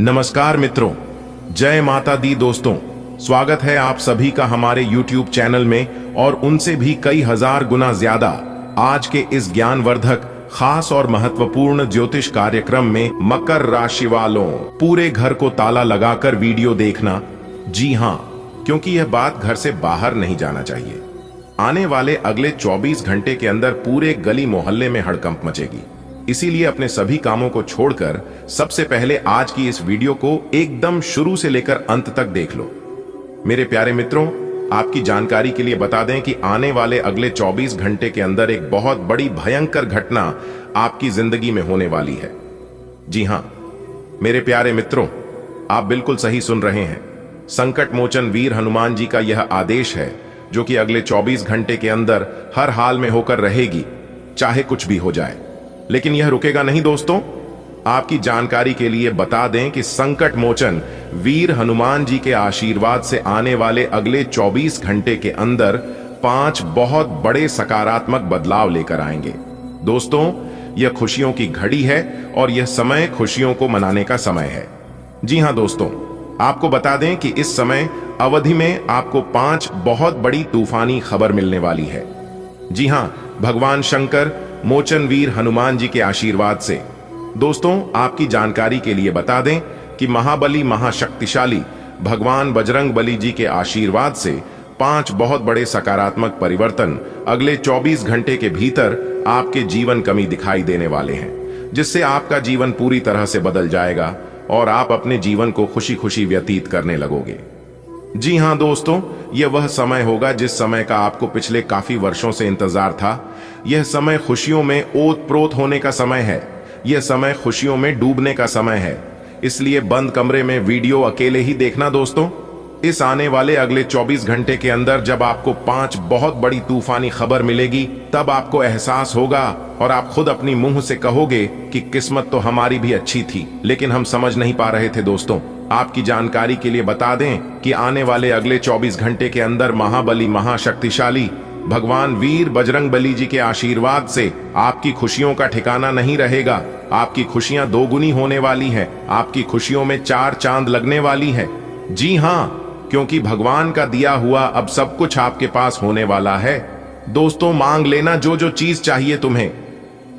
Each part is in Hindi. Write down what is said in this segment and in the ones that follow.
नमस्कार मित्रों, जय माता दी दोस्तों। स्वागत है आप सभी का हमारे YouTube चैनल में और उनसे भी कई हजार गुना ज्यादा आज के इस ज्ञानवर्धक खास और महत्वपूर्ण ज्योतिष कार्यक्रम में मकर राशि वालों पूरे घर को ताला लगाकर वीडियो देखना। जी हाँ, क्योंकि यह बात घर से बाहर नहीं जाना चाहिए। आने वाले अगले 24 घंटे के अंदर पूरे गली मोहल्ले में हड़कंप मचेगी। इसीलिए अपने सभी कामों को छोड़कर सबसे पहले आज की इस वीडियो को एकदम शुरू से लेकर अंत तक देख लो। मेरे प्यारे मित्रों, आपकी जानकारी के लिए बता दें कि आने वाले अगले 24 घंटे के अंदर एक बहुत बड़ी भयंकर घटना आपकी जिंदगी में होने वाली है। जी हां मेरे प्यारे मित्रों, आप बिल्कुल सही सुन रहे हैं। संकट मोचन वीर हनुमान जी का यह आदेश है जो कि अगले 24 घंटे के अंदर हर हाल में होकर रहेगी, चाहे कुछ भी हो जाए। लेकिन यह रुकेगा नहीं दोस्तों। आपकी जानकारी के लिए बता दें कि संकट मोचन वीर हनुमान जी के आशीर्वाद से आने वाले अगले 24 घंटे के अंदर 5 बहुत बड़े सकारात्मक बदलाव लेकर आएंगे। दोस्तों, यह खुशियों की घड़ी है और यह समय खुशियों को मनाने का समय है। जी हां दोस्तों, आपको बता दें कि इस समय अवधि में आपको 5 बहुत बड़ी तूफानी खबर मिलने वाली है। जी हां, भगवान शंकर मोचन वीर हनुमान जी के आशीर्वाद से। दोस्तों, आपकी जानकारी के लिए बता दें कि महाबली महाशक्तिशाली भगवान बजरंग बली जी के आशीर्वाद से 5 बहुत बड़े सकारात्मक परिवर्तन अगले 24 घंटे के भीतर आपके जीवन कमी दिखाई देने वाले हैं, जिससे आपका जीवन पूरी तरह से बदल जाएगा और आप अपने जीवन को खुशी खुशी व्यतीत करने लगोगे। जी हां दोस्तों, यह वह समय होगा जिस समय का आपको पिछले काफी वर्षों से इंतजार था। यह समय खुशियों में ओत-प्रोत होने का समय है। यह समय खुशियों में डूबने का समय है। इसलिए बंद कमरे में वीडियो अकेले ही देखना दोस्तों। इस आने वाले अगले 24 घंटे के अंदर जब आपको 5 बहुत बड़ी तूफानी खबर मिलेगी, तब आपको एहसास होगा और आप खुद अपनी मुंह से कहोगे कि किस्मत तो हमारी भी अच्छी थी, लेकिन हम समझ नहीं पा रहे थे। दोस्तों, आपकी जानकारी के लिए बता दें कि आने वाले अगले 24 घंटे के अंदर महाबली महाशक्तिशाली भगवान वीर बजरंग बली जी के आशीर्वाद से आपकी खुशियों का ठिकाना नहीं रहेगा। आपकी खुशियां दोगुनी होने वाली हैं। आपकी खुशियों में 4 चांद लगने वाली है। जी हां, क्योंकि भगवान का दिया हुआ अब सब कुछ आपके पास होने वाला है। दोस्तों, मांग लेना जो जो चीज चाहिए तुम्हें,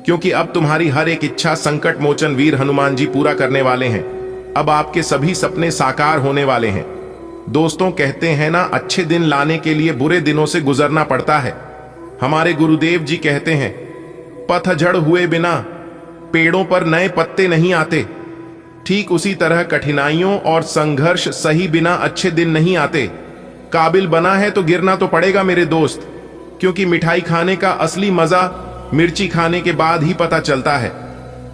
क्योंकि अब तुम्हारी हर एक इच्छा संकट मोचन वीर हनुमान जी पूरा करने वाले हैं। अब आपके सभी सपने साकार होने वाले हैं। दोस्तों, कहते हैं ना, अच्छे दिन लाने के लिए बुरे दिनों से गुजरना पड़ता है। हमारे गुरुदेव जी कहते हैं, पतझड़ हुए बिना पेड़ों पर नए पत्ते नहीं आते। ठीक उसी तरह कठिनाइयों और संघर्ष सही बिना अच्छे दिन नहीं आते। काबिल बना है तो गिरना तो पड़ेगा मेरे दोस्त, क्योंकि मिठाई खाने का असली मजा मिर्ची खाने के बाद ही पता चलता है।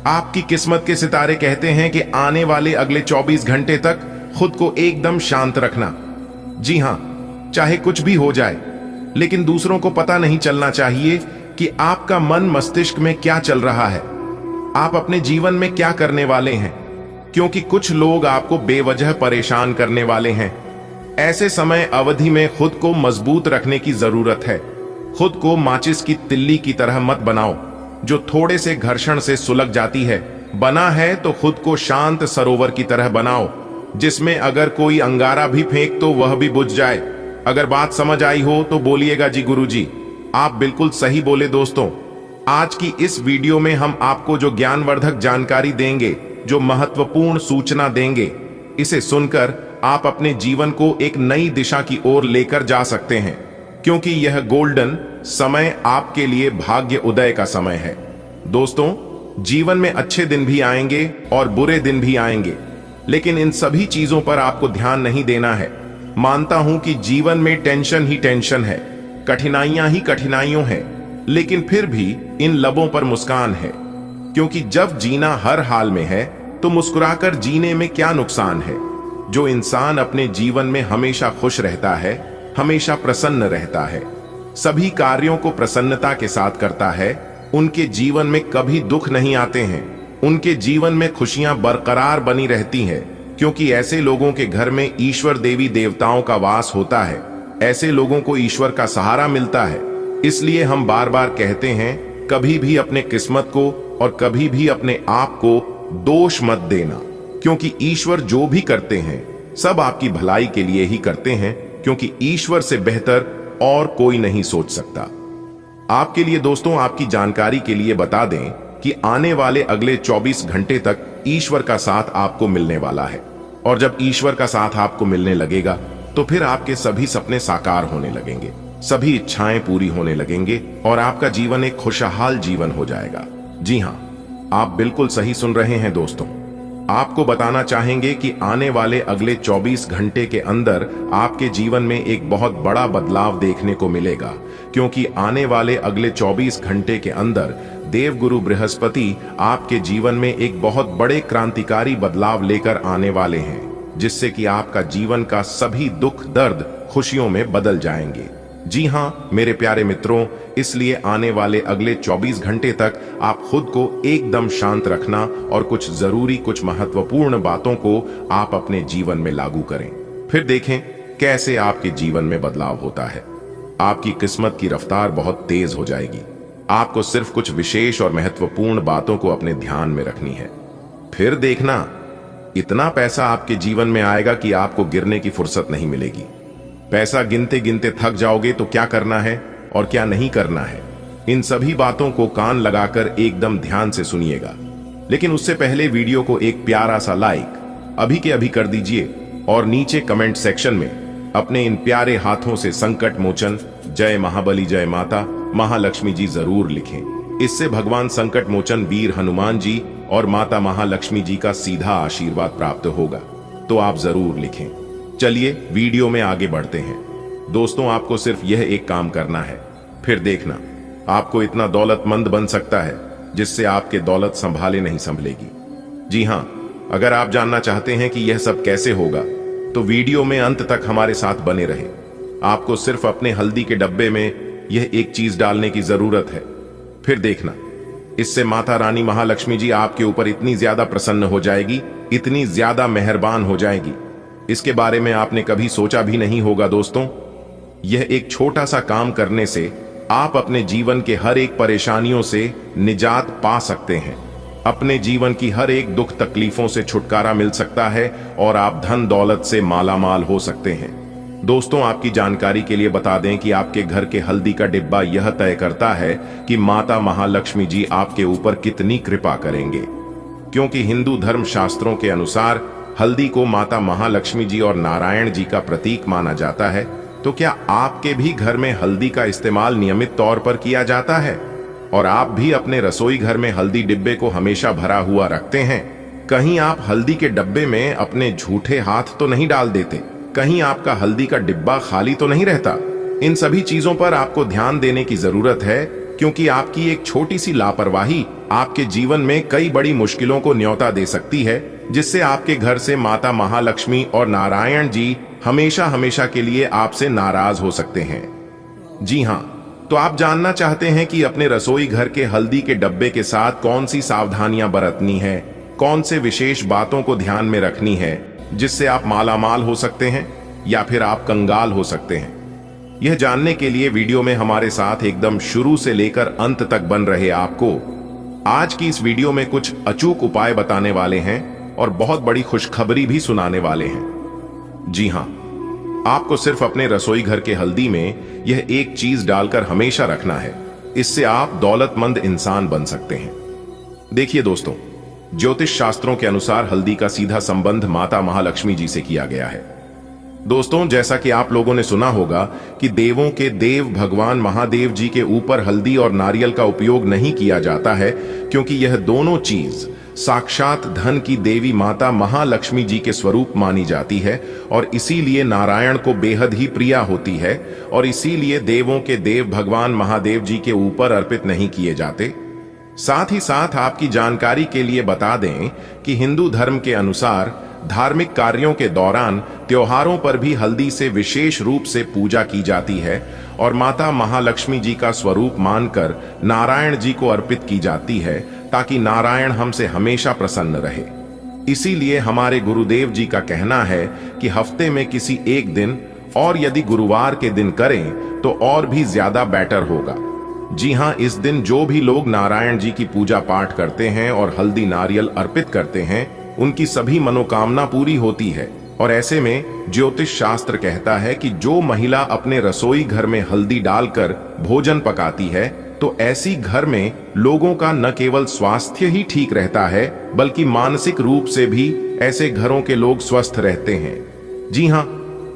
आपकी किस्मत के सितारे कहते हैं कि आने वाले अगले 24 घंटे तक खुद को एकदम शांत रखना। जी हां, चाहे कुछ भी हो जाए, लेकिन दूसरों को पता नहीं चलना चाहिए कि आपका मन मस्तिष्क में क्या चल रहा है, आप अपने जीवन में क्या करने वाले हैं, क्योंकि कुछ लोग आपको बेवजह परेशान करने वाले हैं। ऐसे समय अवधि में खुद को मजबूत रखने की जरूरत है। खुद को माचिस की तिल्ली की तरह मत बनाओ जो थोड़े से घर्षण से सुलग जाती है। बना है तो खुद को शांत सरोवर की तरह बनाओ, जिसमें अगर कोई अंगारा भी फेंक तो वह भी बुझ जाए। अगर बात समझ आई हो तो बोलिएगा जी गुरुजी। आप बिल्कुल सही बोले दोस्तों। आज की इस वीडियो में हम आपको जो ज्ञानवर्धक जानकारी देंगे, जो महत्वपूर्ण सूचना देंगे, इसे सुनकर आप अपने जीवन को एक नई दिशा की ओर लेकर जा सकते हैं, क्योंकि यह गोल्डन समय आपके लिए भाग्य उदय का समय है। दोस्तों, जीवन में अच्छे दिन भी आएंगे और बुरे दिन भी आएंगे, लेकिन इन सभी चीजों पर आपको ध्यान नहीं देना है। मानता हूं कि जीवन में टेंशन ही टेंशन है, कठिनाइयां ही कठिनाइयों हैं, लेकिन फिर भी इन लबों पर मुस्कान है, क्योंकि जब जीना हर हाल में है तो मुस्कुराकर जीने में क्या नुकसान है। जो इंसान अपने जीवन में हमेशा खुश रहता है, हमेशा प्रसन्न रहता है, सभी कार्यों को प्रसन्नता के साथ करता है, उनके जीवन में कभी दुख नहीं आते हैं। उनके जीवन में खुशियां बरकरार बनी रहती हैं, क्योंकि ऐसे लोगों के घर में ईश्वर देवी देवताओं का वास होता है। ऐसे लोगों को ईश्वर का सहारा मिलता है। इसलिए हम बार बार कहते हैं, कभी भी अपने किस्मत को और कभी भी अपने आप को दोष मत देना, क्योंकि ईश्वर जो भी करते हैं सब आपकी भलाई के लिए ही करते हैं, क्योंकि ईश्वर से बेहतर और कोई नहीं सोच सकता। आपके लिए दोस्तों, आपकी जानकारी के लिए बता दें कि आने वाले अगले 24 घंटे तक ईश्वर का साथ आपको मिलने वाला है। और जब ईश्वर का साथ आपको मिलने लगेगा तो फिर आपके सभी सपने साकार होने लगेंगे, सभी इच्छाएं पूरी होने लगेंगे और आपका जीवन एक खुशहाल जीवन हो जाएगा। जी हां, आप बिल्कुल सही सुन रहे हैं दोस्तों। आपको बताना चाहेंगे कि आने वाले अगले 24 घंटे के अंदर आपके जीवन में एक बहुत बड़ा बदलाव देखने को मिलेगा, क्योंकि आने वाले अगले 24 घंटे के अंदर देवगुरु बृहस्पति आपके जीवन में एक बहुत बड़े क्रांतिकारी बदलाव लेकर आने वाले हैं, जिससे कि आपका जीवन का सभी दुख दर्द खुशियों में बदल जाएंगे। जी हां मेरे प्यारे मित्रों, इसलिए आने वाले अगले 24 घंटे तक आप खुद को एकदम शांत रखना और कुछ महत्वपूर्ण बातों को आप अपने जीवन में लागू करें। फिर देखें कैसे आपके जीवन में बदलाव होता है। आपकी किस्मत की रफ्तार बहुत तेज हो जाएगी। आपको सिर्फ कुछ विशेष और महत्वपूर्ण बातों को अपने ध्यान में रखनी है। फिर देखना, इतना पैसा आपके जीवन में आएगा कि आपको गिरने की फुर्सत नहीं मिलेगी। पैसा गिनते गिनते थक जाओगे तो क्या करना है और क्या नहीं करना है, इन सभी बातों को कान लगाकर एकदम ध्यान से सुनिएगा। लेकिन उससे पहले वीडियो को एक प्यारा सा लाइक अभी के अभी कर दीजिए और नीचे कमेंट सेक्शन में अपने इन प्यारे हाथों से संकट मोचन जय महाबली जय माता महालक्ष्मी जी जरूर लिखें। इससे भगवान संकट मोचन वीर हनुमान जी और माता महालक्ष्मी जी का सीधा आशीर्वाद प्राप्त होगा, तो आप जरूर लिखें। चलिए वीडियो में आगे बढ़ते हैं। दोस्तों, आपको सिर्फ यह एक काम करना है, फिर देखना आपको इतना दौलतमंद बन सकता है जिससे आपके दौलत संभाले नहीं संभलेगी। जी हां, अगर आप जानना चाहते हैं कि यह सब कैसे होगा तो वीडियो में अंत तक हमारे साथ बने रहे। आपको सिर्फ अपने हल्दी के डब्बे में यह एक चीज डालने की जरूरत है, फिर देखना इससे माता रानी महालक्ष्मी जी आपके ऊपर इतनी ज्यादा प्रसन्न हो जाएगी, इतनी ज्यादा मेहरबान हो जाएगी, इसके बारे में आपने कभी सोचा भी नहीं होगा। दोस्तों, यह एक छोटा सा काम करने से आप अपने जीवन के हर एक परेशानियों से निजात पा सकते हैं, अपने जीवन की हर एक दुख तकलीफों से छुटकारा मिल सकता है और आप धन दौलत से मालामाल हो सकते हैं। दोस्तों, आपकी जानकारी के लिए बता दें कि आपके घर के हल्दी का डिब्बा यह तय करता है कि माता महालक्ष्मी जी आपके ऊपर कितनी कृपा करेंगे, क्योंकि हिंदू धर्म शास्त्रों के अनुसार हल्दी को माता महालक्ष्मी जी और नारायण जी का प्रतीक माना जाता है। तो क्या आपके भी घर में हल्दी का इस्तेमाल नियमित तौर पर किया जाता है और आप भी अपने रसोई घर में हल्दी डिब्बे को हमेशा भरा हुआ रखते हैं? कहीं आप हल्दी के डब्बे में अपने झूठे हाथ तो नहीं डाल देते? कहीं आपका हल्दी का डिब्बा खाली तो नहीं रहता? इन सभी चीजों पर आपको ध्यान देने की जरूरत है, क्योंकि आपकी एक छोटी सी लापरवाही आपके जीवन में कई बड़ी मुश्किलों को न्योता दे सकती है, जिससे आपके घर से माता महालक्ष्मी और नारायण जी हमेशा हमेशा के लिए आपसे नाराज हो सकते हैं। जी हां, तो आप जानना चाहते हैं कि अपने रसोई घर के हल्दी के डब्बे के साथ कौन सी सावधानियां बरतनी है, कौन से विशेष बातों को ध्यान में रखनी है, जिससे आप मालामाल हो सकते हैं या फिर आप कंगाल हो सकते हैं। यह जानने के लिए वीडियो में हमारे साथ एकदम शुरू से लेकर अंत तक बन रहे। आपको आज की इस वीडियो में कुछ अचूक उपाय बताने वाले हैं और बहुत बड़ी खुशखबरी भी सुनाने वाले हैं। जी हां, आपको सिर्फ अपने रसोई घर के हल्दी में यह एक चीज डालकर हमेशा रखना है, इससे आप दौलतमंद इंसान बन सकते हैं। देखिए दोस्तों, ज्योतिष शास्त्रों के अनुसार हल्दी का सीधा संबंध माता महालक्ष्मी जी से किया गया है। दोस्तों, जैसा कि आप लोगों ने सुना होगा कि देवों के देव भगवान महादेव जी के ऊपर हल्दी और नारियल का उपयोग नहीं किया जाता है, क्योंकि यह दोनों चीज साक्षात धन की देवी माता महालक्ष्मी जी के स्वरूप मानी जाती है और इसीलिए नारायण को बेहद ही प्रिया होती है और इसीलिए देवों के देव भगवान महादेव जी के ऊपर अर्पित नहीं किए जाते। साथ ही साथ आपकी जानकारी के लिए बता दें कि हिंदू धर्म के अनुसार धार्मिक कार्यों के दौरान त्योहारों पर भी हल्दी से विशेष रूप से पूजा की जाती है और माता महालक्ष्मी जी का स्वरूप मानकर नारायण जी को अर्पित की जाती है, ताकि नारायण हमसे हमेशा प्रसन्न रहे। इसीलिए हमारे गुरुदेव जी का कहना है कि हफ्ते में किसी एक दिन, और यदि गुरुवार के दिन करें तो और भी ज्यादा बेटर होगा। जी हां, इस दिन जो भी लोग नारायण जी की पूजा पाठ करते हैं और हल्दी नारियल अर्पित करते हैं, उनकी सभी मनोकामना पूरी होती है। और ऐसे में ज्योतिष शास्त्र कहता है कि जो महिला अपने रसोई घर में हल्दी डालकर भोजन पकाती है तो ऐसी घर में लोगों का न केवल स्वास्थ्य ही ठीक रहता है बल्कि मानसिक रूप से भी ऐसे घरों के लोग स्वस्थ रहते हैं। जी हाँ,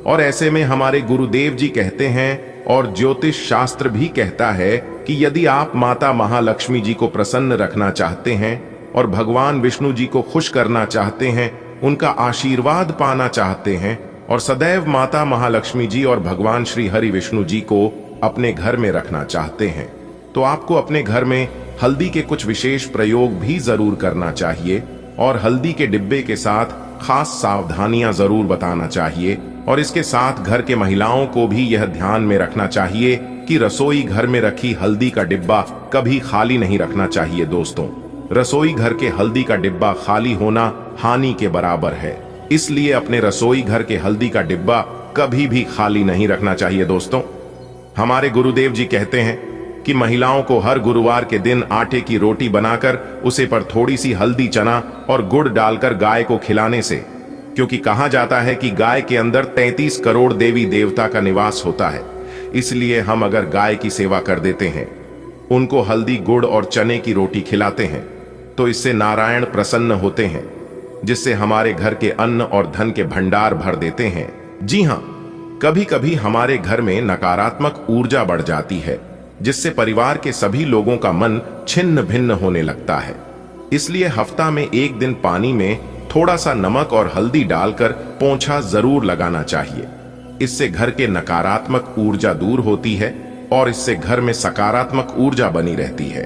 और ऐसे में हमारे गुरुदेव जी कहते हैं और ज्योतिष शास्त्र भी कहता है कि यदि आप माता महालक्ष्मी जी को प्रसन्न रखना चाहते हैं और भगवान विष्णु जी को खुश करना चाहते हैं, उनका आशीर्वाद पाना चाहते हैं और सदैव माता महालक्ष्मी जी और भगवान श्री हरि विष्णु जी को अपने घर में रखना चाहते हैं, तो आपको अपने घर में हल्दी के कुछ विशेष प्रयोग भी जरूर करना चाहिए और हल्दी के डिब्बे के साथ खास सावधानियां जरूर बताना चाहिए। और इसके साथ घर के महिलाओं को भी यह ध्यान में रखना चाहिए कि रसोई घर में रखी हल्दी का डिब्बा कभी खाली नहीं रखना चाहिए। दोस्तों, रसोई घर के हल्दी का डिब्बा खाली होना हानि के बराबर है, इसलिए अपने रसोई घर के हल्दी का डिब्बा कभी भी खाली नहीं रखना चाहिए। दोस्तों, हमारे गुरुदेव जी कहते हैं कि महिलाओं को हर गुरुवार के दिन आटे की रोटी बनाकर उसे पर थोड़ी सी हल्दी, चना और गुड़ डालकर गाय को खिलाने से, क्योंकि कहा जाता है कि गाय के अंदर 33 करोड़ देवी देवता का निवास होता है, इसलिए हम अगर गाय की सेवा कर देते हैं, उनको हल्दी, गुड़ और चने की रोटी खिलाते हैं, तो इससे नारायण प्रसन्न होते हैं, जिससे हमारे घर के अन्न और धन के भंडार भर देते हैं। जी हाँ, कभी कभी हमारे घर में नकारात्मक ऊर्जा बढ़ जाती है, जिससे परिवार के सभी लोगों का मन छिन्न भिन्न होने लगता है। इसलिए हफ्ता में एक दिन पानी में थोड़ा सा नमक और हल्दी डालकर पोंछा जरूर लगाना चाहिए। इससे घर के नकारात्मक ऊर्जा दूर होती है और इससे घर में सकारात्मक ऊर्जा बनी रहती है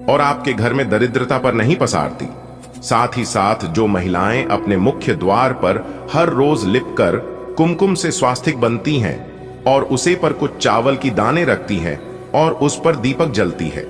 और आपके घर में दरिद्रता पर नहीं पसारती। साथ ही साथ जो महिलाएं अपने मुख्य द्वार पर हर रोज लिपकर कुमकुम से स्वास्तिक बनती हैं और उसे पर कुछ चावल की दाने रखती हैं और उस पर दीपक जलती है,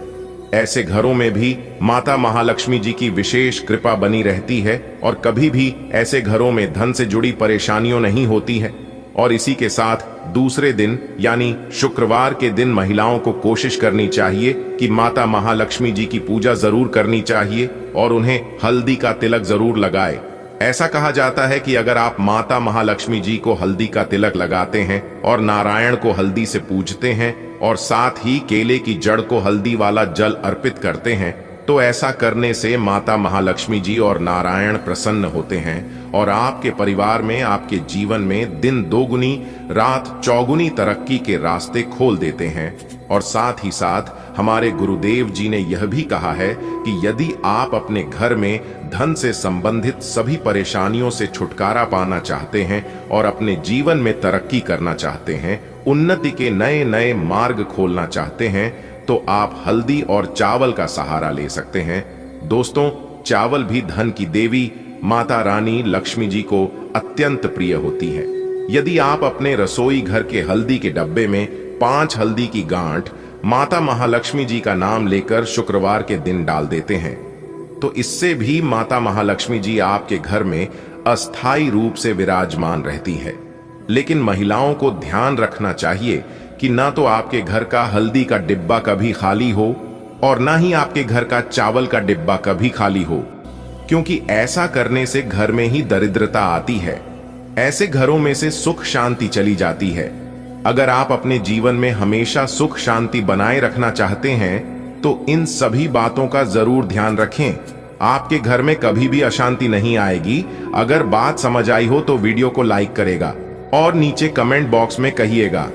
ऐसे घरों में भी माता महालक्ष्मी जी की विशेष कृपा बनी रहती है और कभी भी ऐसे घरों में धन से जुड़ी परेशानियों नहीं होती है। और इसी के साथ दूसरे दिन यानी शुक्रवार के दिन महिलाओं को कोशिश करनी चाहिए कि माता महालक्ष्मी जी की पूजा जरूर करनी चाहिए और उन्हें हल्दी का तिलक जरूर लगाए। ऐसा कहा जाता है कि अगर आप माता महालक्ष्मी जी को हल्दी का तिलक लगाते हैं और नारायण को हल्दी से पूजते हैं और साथ ही केले की जड़ को हल्दी वाला जल अर्पित करते हैं, तो ऐसा करने से माता महालक्ष्मी जी और नारायण प्रसन्न होते हैं और आपके परिवार में, आपके जीवन में दिन दोगुनी रात चौगुनी तरक्की के रास्ते खोल देते हैं। और साथ ही साथ हमारे गुरुदेव जी ने यह भी कहा है कि यदि आप अपने घर में धन से संबंधित सभी परेशानियों से छुटकारा पाना चाहते हैं और अपने जीवन में तरक्की करना चाहते हैं, उन्नति के नए नए मार्ग खोलना चाहते हैं, तो आप हल्दी और चावल का सहारा ले सकते हैं। दोस्तों, चावल भी धन की देवी माता रानी लक्ष्मी जी को अत्यंत प्रिय होती है। यदि आप अपने रसोई घर के हल्दी के डब्बे में 5 हल्दी की गांठ माता महालक्ष्मी जी का नाम लेकर शुक्रवार के दिन डाल देते हैं, तो इससे भी माता महालक्ष्मी जी आपके घर में अस्थायी रूप से विराजमान रहती है। लेकिन महिलाओं को ध्यान रखना चाहिए कि ना तो आपके घर का हल्दी का डिब्बा कभी खाली हो और ना ही आपके घर का चावल का डिब्बा कभी खाली हो, क्योंकि ऐसा करने से घर में ही दरिद्रता आती है। ऐसे घरों में से सुख शांति चली जाती है। अगर आप अपने जीवन में हमेशा सुख शांति बनाए रखना चाहते हैं तो इन सभी बातों का जरूर ध्यान रखें। आपके घर में कभी भी अशांति नहीं आएगी। अगर बात समझ आई हो तो वीडियो को लाइक करेगा और नीचे कमेंट बॉक्स में कहिएगा,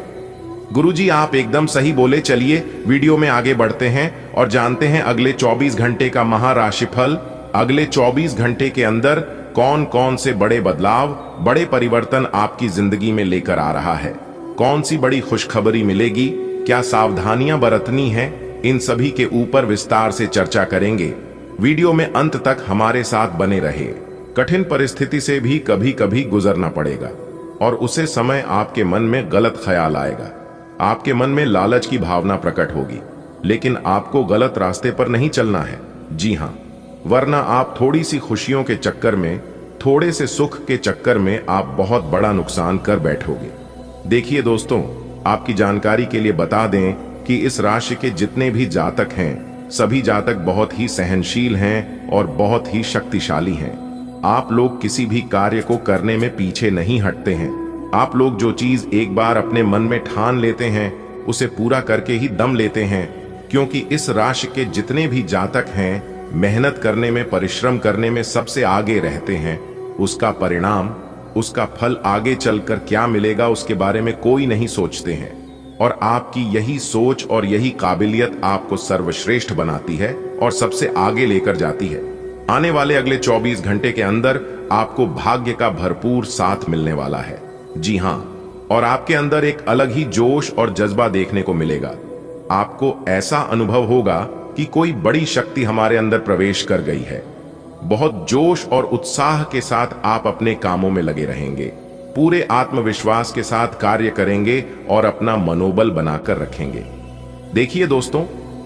गुरुजी आप एकदम सही बोले। चलिए वीडियो में आगे बढ़ते हैं और जानते हैं अगले 24 घंटे का महाराशिफल। अगले 24 घंटे के अंदर कौन कौन से बड़े बदलाव, बड़े परिवर्तन आपकी जिंदगी में लेकर आ रहा है, कौन सी बड़ी खुशखबरी मिलेगी, क्या सावधानियां बरतनी है, इन सभी के ऊपर विस्तार से चर्चा करेंगे। वीडियो में अंत तक हमारे साथ बने रहे। कठिन परिस्थिति से भी कभी कभी गुजरना पड़ेगा और उसे समय आपके मन में गलत ख्याल आएगा, आपके मन में लालच की भावना प्रकट होगी, लेकिन आपको गलत रास्ते पर नहीं चलना है। जी हाँ, वरना आप थोड़ी सी खुशियों के चक्कर में, थोड़े से सुख के चक्कर में आप बहुत बड़ा नुकसान कर बैठोगे। देखिए दोस्तों, आपकी जानकारी के लिए बता दें कि इस राशि के जितने भी जातक हैं, सभी जातक बहुत ही सहनशील हैं और बहुत ही शक्तिशाली हैं। आप लोग किसी भी कार्य को करने में पीछे नहीं हटते हैं। आप लोग जो चीज एक बार अपने मन में ठान लेते हैं उसे पूरा करके ही दम लेते हैं, क्योंकि इस राशि के जितने भी जातक हैं मेहनत करने में, परिश्रम करने में सबसे आगे रहते हैं। उसका परिणाम, उसका फल आगे चलकर क्या मिलेगा उसके बारे में कोई नहीं सोचते हैं। और आपकी यही सोच और यही काबिलियत आपको सर्वश्रेष्ठ बनाती है और सबसे आगे लेकर जाती है। आने वाले अगले 24 घंटे के अंदर आपको भाग्य का भरपूर साथ मिलने वाला है। जी हां, और आपके अंदर एक अलग ही जोश और जज्बा देखने को मिलेगा। आपको ऐसा अनुभव होगा कि कोई बड़ी शक्ति हमारे अंदर प्रवेश कर गई है। बहुत जोश और उत्साह के साथ आप अपने कामों में लगे रहेंगे, पूरे आत्मविश्वास के साथ कार्य करेंगे और अपना मनोबल बनाकर रखेंगे। देखिए दोस्तों,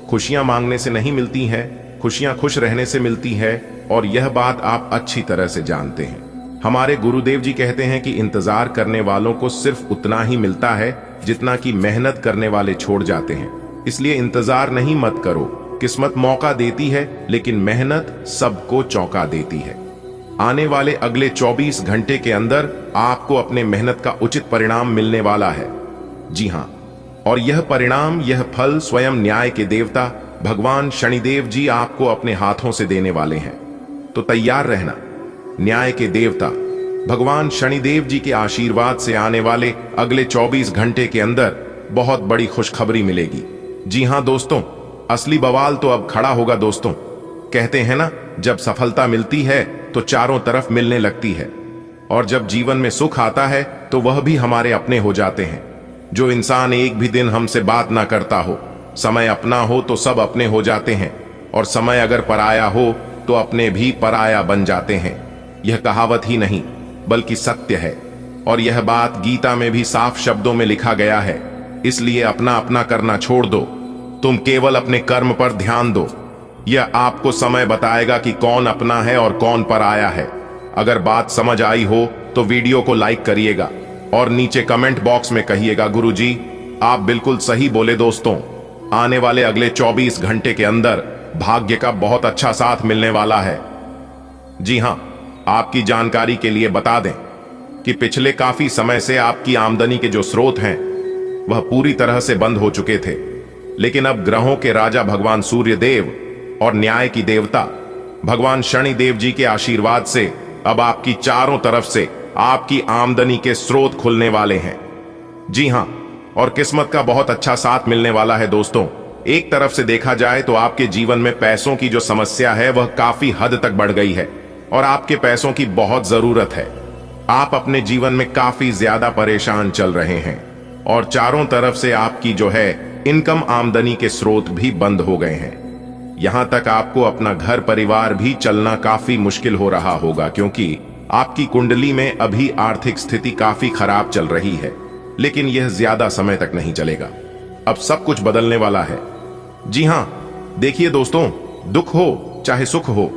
खुशियां मांगने से नहीं मिलती हैं, खुशियां खुश रहने से मिलती है, और यह बात आप अच्छी तरह से जानते हैं। हमारे गुरुदेव जी कहते हैं कि इंतजार करने वालों को सिर्फ उतना ही मिलता है जितना कि मेहनत करने वाले छोड़ जाते हैं। इसलिए इंतजार नहीं मत करो। किस्मत मौका देती है, लेकिन मेहनत सबको चौंका देती है। आने वाले अगले 24 घंटे के अंदर आपको अपने मेहनत का उचित परिणाम मिलने वाला है। जी हां, और यह परिणाम, यह फल स्वयं न्याय के देवता भगवान शनिदेव जी आपको अपने हाथों से देने वाले हैं। तो तैयार रहना। न्याय के देवता भगवान शनिदेव जी के आशीर्वाद से आने वाले अगले 24 घंटे के अंदर बहुत बड़ी खुशखबरी मिलेगी। जी हां दोस्तों, असली बवाल तो अब खड़ा होगा दोस्तों। कहते हैं ना, जब सफलता मिलती है तो चारों तरफ मिलने लगती है, और जब जीवन में सुख आता है तो वह भी हमारे अपने हो जाते हैं। जो इंसान एक भी दिन हमसे बात ना करता हो, समय अपना हो तो सब अपने हो जाते हैं, और समय अगर पराया हो तो अपने भी पराया बन जाते हैं। यह कहावत ही नहीं बल्कि सत्य है, और यह बात गीता में भी साफ शब्दों में लिखा गया है। इसलिए अपना अपना करना छोड़ दो, तुम केवल अपने कर्म पर ध्यान दो। यह आपको समय बताएगा कि कौन अपना है और कौन पराया है। अगर बात समझ आई हो तो वीडियो को लाइक करिएगा और नीचे कमेंट बॉक्स में कहिएगा, गुरुजी आप बिल्कुल सही बोले। दोस्तों, आने वाले अगले 24 घंटे के अंदर भाग्य का बहुत अच्छा साथ मिलने वाला है। जी हां, आपकी जानकारी के लिए बता दें कि पिछले काफी समय से आपकी आमदनी के जो स्रोत हैं वह पूरी तरह से बंद हो चुके थे, लेकिन अब ग्रहों के राजा भगवान सूर्य देव और न्याय की देवता भगवान शनिदेव जी के आशीर्वाद से अब आपकी चारों तरफ से आपकी आमदनी के स्रोत खुलने वाले हैं। जी हां, और किस्मत का बहुत अच्छा साथ मिलने वाला है दोस्तों। एक तरफ से देखा जाए तो आपके जीवन में पैसों की जो समस्या है वह काफी हद तक बढ़ गई है और आपके पैसों की बहुत जरूरत है। आप अपने जीवन में काफी ज्यादा परेशान चल रहे हैं और चारों तरफ से आपकी जो है इनकम, आमदनी के स्रोत भी बंद हो गए हैं। यहां तक आपको अपना घर परिवार भी चलना काफी मुश्किल हो रहा होगा, क्योंकि आपकी कुंडली में अभी आर्थिक स्थिति काफी खराब चल रही है। लेकिन यह ज्यादा समय तक नहीं चलेगा, अब सब कुछ बदलने वाला है। जी हां, देखिए दोस्तों, दुख हो चाहे सुख हो,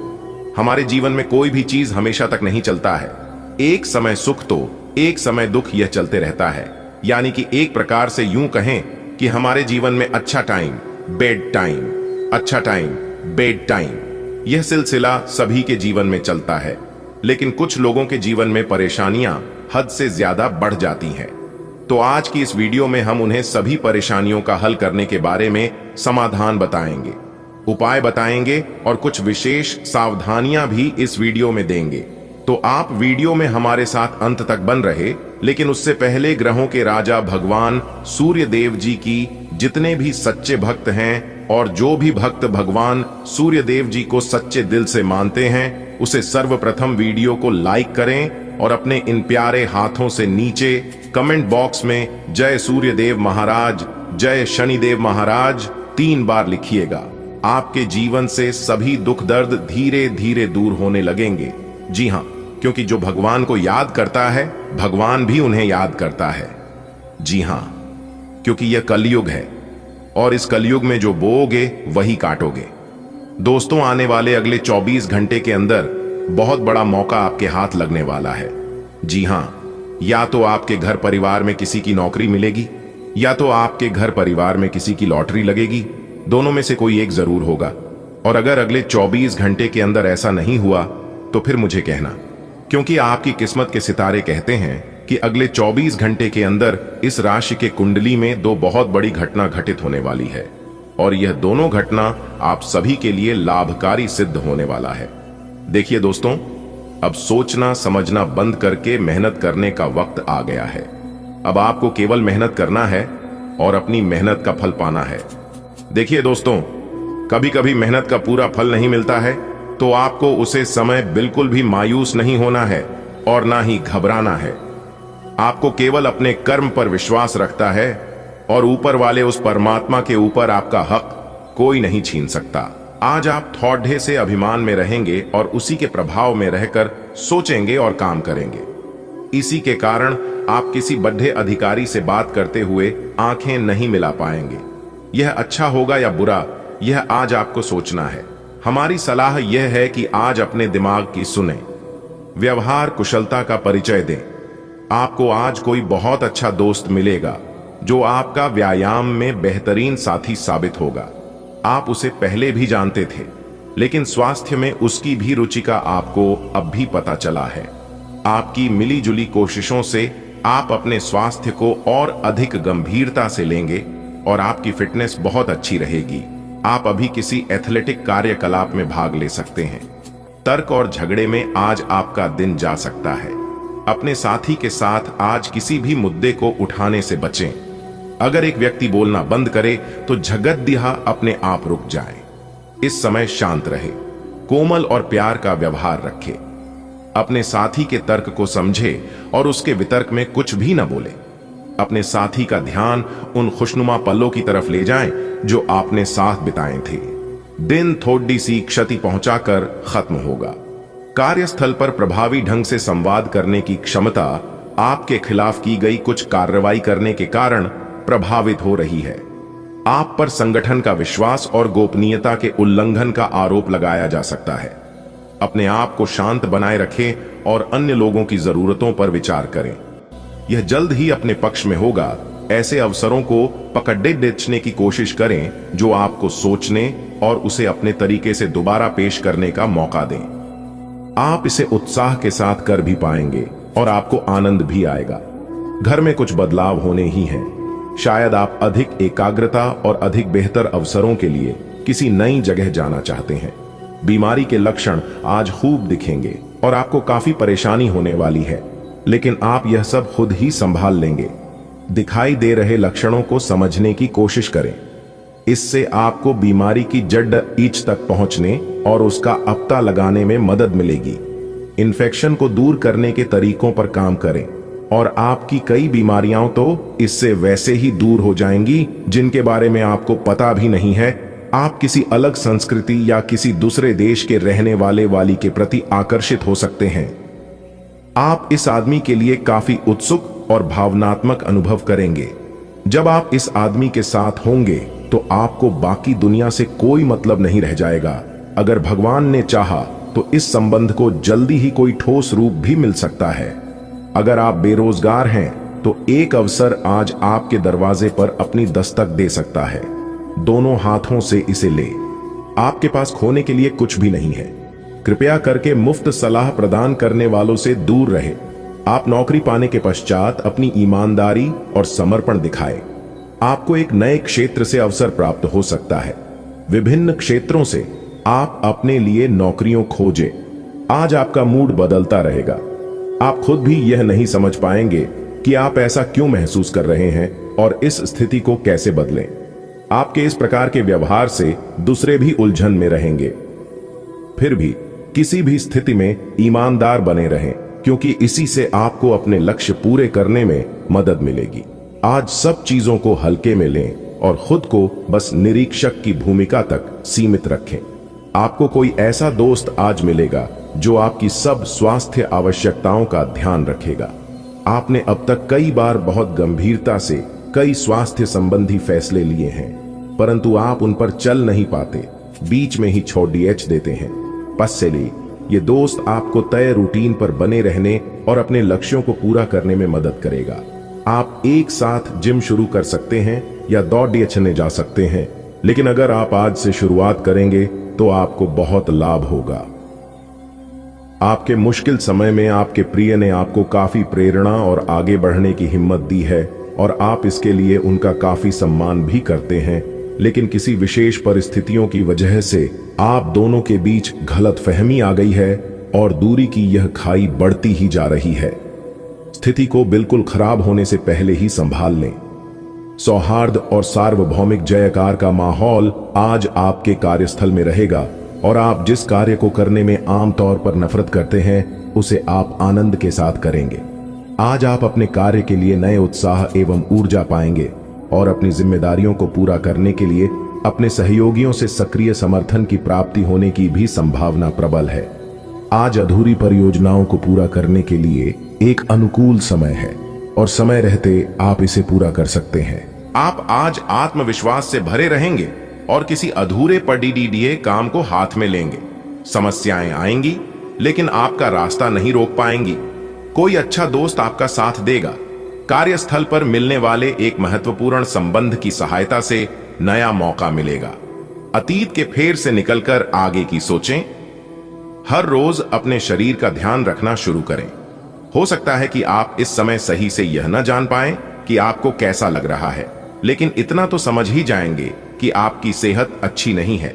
हमारे जीवन में कोई भी चीज हमेशा तक नहीं चलता है। एक समय सुख तो एक समय दुख, यह चलते रहता है। यानी कि एक प्रकार से यूं कहें कि हमारे जीवन में अच्छा टाइम, बैड टाइम, अच्छा टाइम, बैड टाइम, यह सिलसिला सभी के जीवन में चलता है। लेकिन कुछ लोगों के जीवन में परेशानियां हद से ज्यादा बढ़ जाती हैं। तो आज की इस वीडियो में हम उन्हें सभी परेशानियों का हल करने के बारे में समाधान बताएंगे, उपाय बताएंगे और कुछ विशेष सावधानियां भी इस वीडियो में देंगे। तो आप वीडियो में हमारे साथ अंत तक बन रहे। लेकिन उससे पहले ग्रहों के राजा भगवान सूर्य देव जी की जितने भी सच्चे भक्त हैं और जो भी भक्त भगवान सूर्य देव जी को सच्चे दिल से मानते हैं, उसे सर्वप्रथम वीडियो को लाइक करें और अपने इन प्यारे हाथों से नीचे कमेंट बॉक्स में जय सूर्य देव महाराज, जय शनिदेव महाराज 3 बार लिखिएगा। आपके जीवन से सभी दुख दर्द धीरे धीरे दूर होने लगेंगे। जी हां, क्योंकि जो भगवान को याद करता है, भगवान भी उन्हें याद करता है। जी हां, क्योंकि यह कलयुग है और इस कलयुग में जो बोओगे वही काटोगे। दोस्तों, आने वाले अगले 24 घंटे के अंदर बहुत बड़ा मौका आपके हाथ लगने वाला है। जी हां, या तो आपके घर परिवार में किसी की नौकरी मिलेगी या तो आपके घर परिवार में किसी की लॉटरी लगेगी। दोनों में से कोई एक जरूर होगा। और अगर अगले 24 घंटे के अंदर ऐसा नहीं हुआ तो फिर मुझे कहना। क्योंकि आपकी किस्मत के सितारे कहते हैं कि अगले 24 घंटे के अंदर इस राशि के कुंडली में दो बहुत बड़ी घटना घटित होने वाली है और यह दोनों घटना आप सभी के लिए लाभकारी सिद्ध होने वाला है। देखिए दोस्तों, अब सोचना समझना बंद करके मेहनत करने का वक्त आ गया है। अब आपको केवल मेहनत करना है और अपनी मेहनत का फल पाना है। देखिए दोस्तों, कभी कभी मेहनत का पूरा फल नहीं मिलता है तो आपको उसे समय बिल्कुल भी मायूस नहीं होना है और ना ही घबराना है। आपको केवल अपने कर्म पर विश्वास रखता है और ऊपर वाले उस परमात्मा के ऊपर आपका हक कोई नहीं छीन सकता। आज आप थोड़े से अभिमान में रहेंगे और उसी के प्रभाव में रहकर सोचेंगे और काम करेंगे। इसी के कारण आप किसी बड़े अधिकारी से बात करते हुए आंखें नहीं मिला पाएंगे। यह अच्छा होगा या बुरा, यह आज आपको सोचना है। हमारी सलाह यह है कि आज अपने दिमाग की सुने, व्यवहार कुशलता का परिचय दें। आपको आज कोई बहुत अच्छा दोस्त मिलेगा जो आपका व्यायाम में बेहतरीन साथी साबित होगा। आप उसे पहले भी जानते थे, लेकिन स्वास्थ्य में उसकी भी रुचि का आपको अब भी पता चला है। आपकी मिलीजुली कोशिशों से आप अपने स्वास्थ्य को और अधिक गंभीरता से लेंगे और आपकी फिटनेस बहुत अच्छी रहेगी। आप अभी किसी एथलेटिक कार्यकलाप में भाग ले सकते हैं। तर्क और झगड़े में आज आपका दिन जा सकता है। अपने साथी के साथ आज किसी भी मुद्दे को उठाने से बचें। अगर एक व्यक्ति बोलना बंद करे तो झगड़दिया अपने आप रुक जाए। इस समय शांत रहे, कोमल और प्यार का व्यवहार रखे। अपने साथी के तर्क को समझे और उसके वितर्क में कुछ भी न बोले। अपने साथी का ध्यान उन खुशनुमा पलों की तरफ ले जाएं जो आपने साथ बिताए थे। दिन थोड़ी सी क्षति पहुंचाकर खत्म होगा। कार्यस्थल पर प्रभावी ढंग से संवाद करने की क्षमता आपके खिलाफ की गई कुछ कार्रवाई करने के कारण प्रभावित हो रही है। आप पर संगठन का विश्वास और गोपनीयता के उल्लंघन का आरोप लगाया जा सकता है। अपने आप को शांत बनाए रखें और अन्य लोगों की जरूरतों पर विचार करें। यह जल्द ही अपने पक्ष में होगा। ऐसे अवसरों को पकड़े बेचने की कोशिश करें जो आपको सोचने और उसे अपने तरीके से दोबारा पेश करने का मौका दें। आप इसे उत्साह के साथ कर भी पाएंगे और आपको आनंद भी आएगा। घर में कुछ बदलाव होने ही हैं। शायद आप अधिक एकाग्रता और अधिक बेहतर अवसरों के लिए किसी नई जगह जाना चाहते हैं। बीमारी के लक्षण आज खूब दिखेंगे और आपको काफी परेशानी होने वाली है, लेकिन आप यह सब खुद ही संभाल लेंगे। दिखाई दे रहे लक्षणों को समझने की कोशिश करें। इससे आपको बीमारी की जड़ ईच तक पहुंचने और उसका पता लगाने में मदद मिलेगी। इन्फेक्शन को दूर करने के तरीकों पर काम करें और आपकी कई बीमारियां तो इससे वैसे ही दूर हो जाएंगी जिनके बारे में आपको पता भी नहीं है। आप किसी अलग संस्कृति या किसी दूसरे देश के रहने वाली के प्रति आकर्षित हो सकते हैं। आप इस आदमी के लिए काफी उत्सुक और भावनात्मक अनुभव करेंगे। जब आप इस आदमी के साथ होंगे तो आपको बाकी दुनिया से कोई मतलब नहीं रह जाएगा। अगर भगवान ने चाहा तो इस संबंध को जल्दी ही कोई ठोस रूप भी मिल सकता है। अगर आप बेरोजगार हैं तो एक अवसर आज आपके दरवाजे पर अपनी दस्तक दे सकता है। दोनों हाथों से इसे ले। आपके पास खोने के लिए कुछ भी नहीं है। कृपया करके मुफ्त सलाह प्रदान करने वालों से दूर रहे। आप नौकरी पाने के पश्चात अपनी ईमानदारी और समर्पण दिखाएं। आपको एक नए क्षेत्र से अवसर प्राप्त हो सकता है। विभिन्न क्षेत्रों से आप अपने लिए नौकरियों खोजें। आज आपका मूड बदलता रहेगा। आप खुद भी यह नहीं समझ पाएंगे कि आप ऐसा क्यों महसूस कर रहे हैं और इस स्थिति को कैसे बदलें। आपके इस प्रकार के व्यवहार से दूसरे भी उलझन में रहेंगे। फिर भी किसी भी स्थिति में ईमानदार बने रहें, क्योंकि इसी से आपको अपने लक्ष्य पूरे करने में मदद मिलेगी। आज सब चीजों को हल्के में लें और खुद को बस निरीक्षक की भूमिका तक सीमित रखें। आपको कोई ऐसा दोस्त आज मिलेगा जो आपकी सब स्वास्थ्य आवश्यकताओं का ध्यान रखेगा। आपने अब तक कई बार बहुत गंभीरता से कई स्वास्थ्य संबंधी फैसले लिए हैं, परंतु आप उन पर चल नहीं पाते, बीच में ही छोड़ देते हैं। पसली ये दोस्त आपको तय रूटीन पर बने रहने और अपने लक्ष्यों को पूरा करने में मदद करेगा। आप एक साथ जिम शुरू कर सकते हैं या दौड़ने जा सकते हैं, लेकिन अगर आप आज से शुरुआत करेंगे तो आपको बहुत लाभ होगा। आपके मुश्किल समय में आपके प्रिय ने आपको काफी प्रेरणा और आगे बढ़ने की हिम्मत दी है और आप इसके लिए उनका काफी सम्मान भी करते हैं, लेकिन किसी विशेष परिस्थितियों की वजह से आप दोनों के बीच गलतफहमी आ गई है और दूरी की यह खाई बढ़ती ही जा रही है। स्थिति को बिल्कुल खराब होने से पहले ही संभाल लें। सौहार्द और सार्वभौमिक जयकार का माहौल आज आपके कार्यस्थल में रहेगा और आप जिस कार्य को करने में आमतौर पर नफरत करते हैं उसे आप आनंद के साथ करेंगे। आज आप अपने कार्य के लिए नए उत्साह एवं ऊर्जा पाएंगे और अपनी जिम्मेदारियों को पूरा करने के लिए अपने सहयोगियों से सक्रिय समर्थन की प्राप्ति होने की भी संभावना प्रबल है। आज अधूरी परियोजनाओं को पूरा करने के लिए एक अनुकूल समय है और समय रहते आप इसे पूरा कर सकते हैं। आप आज आत्मविश्वास से भरे रहेंगे और किसी अधूरे पड़े काम को हाथ में लेंगे। समस्याएं आएंगी लेकिन आपका रास्ता नहीं रोक पाएंगी। कोई अच्छा दोस्त आपका साथ देगा। कार्यस्थल पर मिलने वाले एक महत्वपूर्ण संबंध की सहायता से नया मौका मिलेगा। अतीत के फेर से निकलकर आगे की सोचें। हर रोज अपने शरीर का ध्यान रखना शुरू करें। हो सकता है कि आप इस समय सही से यह न जान पाएं कि आपको कैसा लग रहा है, लेकिन इतना तो समझ ही जाएंगे कि आपकी सेहत अच्छी नहीं है।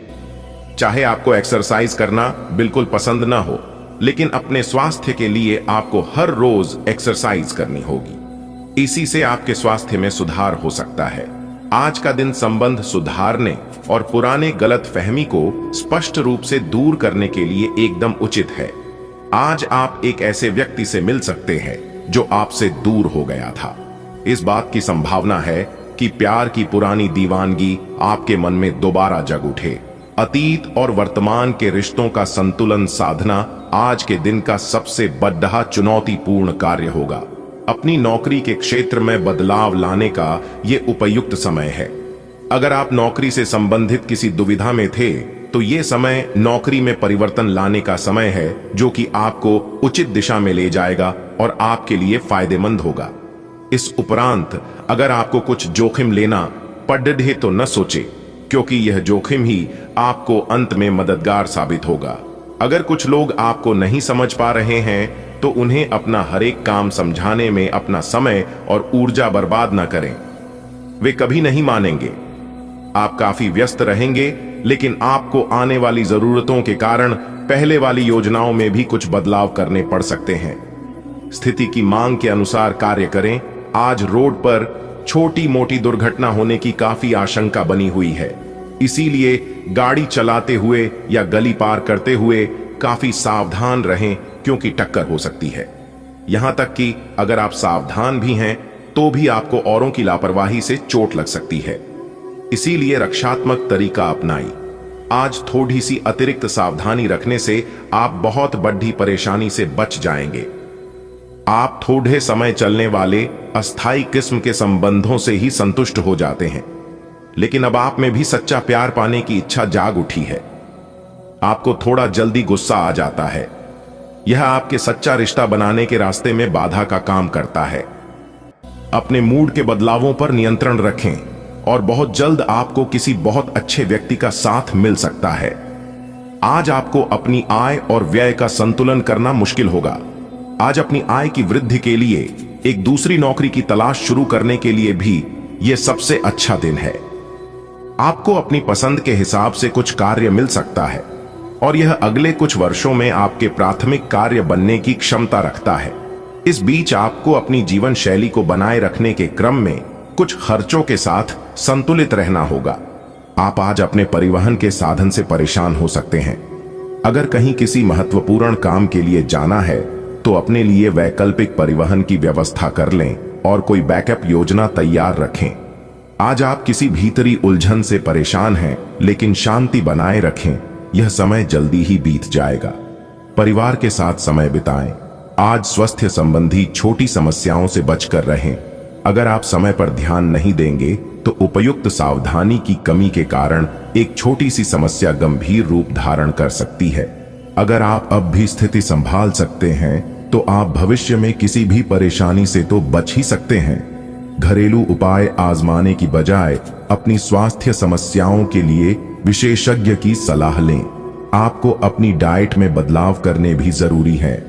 चाहे आपको एक्सरसाइज करना बिल्कुल पसंद ना हो, लेकिन अपने स्वास्थ्य के लिए आपको हर रोज एक्सरसाइज करनी होगी। इसी से आपके स्वास्थ्य में सुधार हो सकता है। आज का दिन संबंध सुधारने और पुराने गलतफहमी को स्पष्ट रूप से दूर करने के लिए एकदम उचित है। आज आप एक ऐसे व्यक्ति से मिल सकते हैं जो आपसे दूर हो गया था। इस बात की संभावना है कि प्यार की पुरानी दीवानगी आपके मन में दोबारा जग उठे। अतीत और वर्तमान के रिश्तों का संतुलन साधना आज के दिन का सबसे बड़ा चुनौतीपूर्ण कार्य होगा। अपनी नौकरी के क्षेत्र में बदलाव लाने का यह उपयुक्त समय है। अगर आप नौकरी से संबंधित किसी दुविधा में थे तो यह समय नौकरी में परिवर्तन लाने का समय है, जो कि आपको उचित दिशा में ले जाएगा और आपके लिए फायदेमंद होगा। इस उपरांत अगर आपको कुछ जोखिम लेना पड़े तो न सोचे, क्योंकि यह जोखिम ही आपको अंत में मददगार साबित होगा। अगर कुछ लोग आपको नहीं समझ पा रहे हैं तो उन्हें अपना हर एक काम समझाने में अपना समय और ऊर्जा बर्बाद न करें। वे कभी नहीं मानेंगे। आप काफी व्यस्त रहेंगे, लेकिन आपको आने वाली जरूरतों के कारण पहले वाली योजनाओं में भी कुछ बदलाव करने पड़ सकते हैं। स्थिति की मांग के अनुसार कार्य करें। आज रोड पर छोटी मोटी दुर्घटना होने की काफी आशंका बनी हुई है, इसीलिए गाड़ी चलाते हुए या गली पार करते हुए काफी सावधान रहें, क्योंकि टक्कर हो सकती है। यहां तक कि अगर आप सावधान भी हैं तो भी आपको औरों की लापरवाही से चोट लग सकती है। इसीलिए रक्षात्मक तरीका अपनाई। आज थोड़ी सी अतिरिक्त सावधानी रखने से आप बहुत बड़ी परेशानी से बच जाएंगे। आप थोड़े समय चलने वाले अस्थायी किस्म के संबंधों से ही संतुष्ट हो जाते हैं, लेकिन अब आप में भी सच्चा प्यार पाने की इच्छा जाग उठी है। आपको थोड़ा जल्दी गुस्सा आ जाता है। यह आपके सच्चा रिश्ता बनाने के रास्ते में बाधा का काम करता है। अपने मूड के बदलावों पर नियंत्रण रखें और बहुत जल्द आपको किसी बहुत अच्छे व्यक्ति का साथ मिल सकता है। आज आपको अपनी आय और व्यय का संतुलन करना मुश्किल होगा। आज अपनी आय की वृद्धि के लिए एक दूसरी नौकरी की तलाश शुरू करने के लिए भी यह सबसे अच्छा दिन है। आपको अपनी पसंद के हिसाब से कुछ कार्य मिल सकता है और यह अगले कुछ वर्षों में आपके प्राथमिक कार्य बनने की क्षमता रखता है। इस बीच आपको अपनी जीवन शैली को बनाए रखने के क्रम में कुछ खर्चों के साथ संतुलित रहना होगा। आप आज अपने परिवहन के साधन से परेशान हो सकते हैं। अगर कहीं किसी महत्वपूर्ण काम के लिए जाना है तो अपने लिए वैकल्पिक परिवहन की व्यवस्था कर लें और कोई बैकअप योजना तैयार रखें। आज आप किसी भीतरी उलझन से परेशान हैं, लेकिन शांति बनाए रखें। यह समय जल्दी ही बीत जाएगा। परिवार के साथ समय बिताएं। आज स्वास्थ्य संबंधी छोटी समस्याओं से बचकर रहें। अगर आप समय पर ध्यान नहीं देंगे तो उपयुक्त सावधानी की कमी के कारण एक छोटी सी समस्या गंभीर रूप धारण कर सकती है। अगर आप अब भी स्थिति संभाल सकते हैं तो आप भविष्य में किसी भी परेशानी से तो बच ही सकते हैं। घरेलू उपाय आजमाने की बजाय अपनी स्वास्थ्य समस्याओं के लिए विशेषज्ञ की सलाह लें। आपको अपनी डाइट में बदलाव करने भी जरूरी है।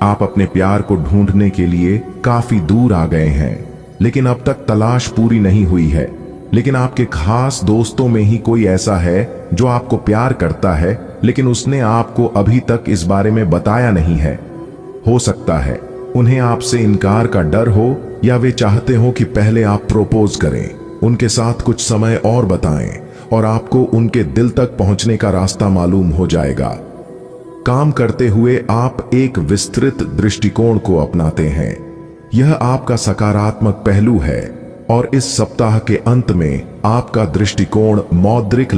आप अपने प्यार को ढूंढने के लिए काफी दूर आ गए हैं, लेकिन अब तक तलाश पूरी नहीं हुई है। लेकिन आपके खास दोस्तों में ही कोई ऐसा है जो आपको प्यार करता है, लेकिन उसने आपको अभी तक इस बारे में बताया नहीं है। हो सकता है उन्हें आपसे इनकार का डर हो, या वे चाहते हो कि पहले आप प्रोपोज करें, उनके साथ कुछ समय और बताएं, और आपको उनके दिल तक पहुंचने का रास्ता मालूम हो जाएगा। काम करते हुए आप एक विस्तृत दृष्टिकोण को अपनाते हैं। यह आपका सकारात्मक पहलू है, और इस सप्ताह के अंत में आपका दृष्टिकोण मौद्रिक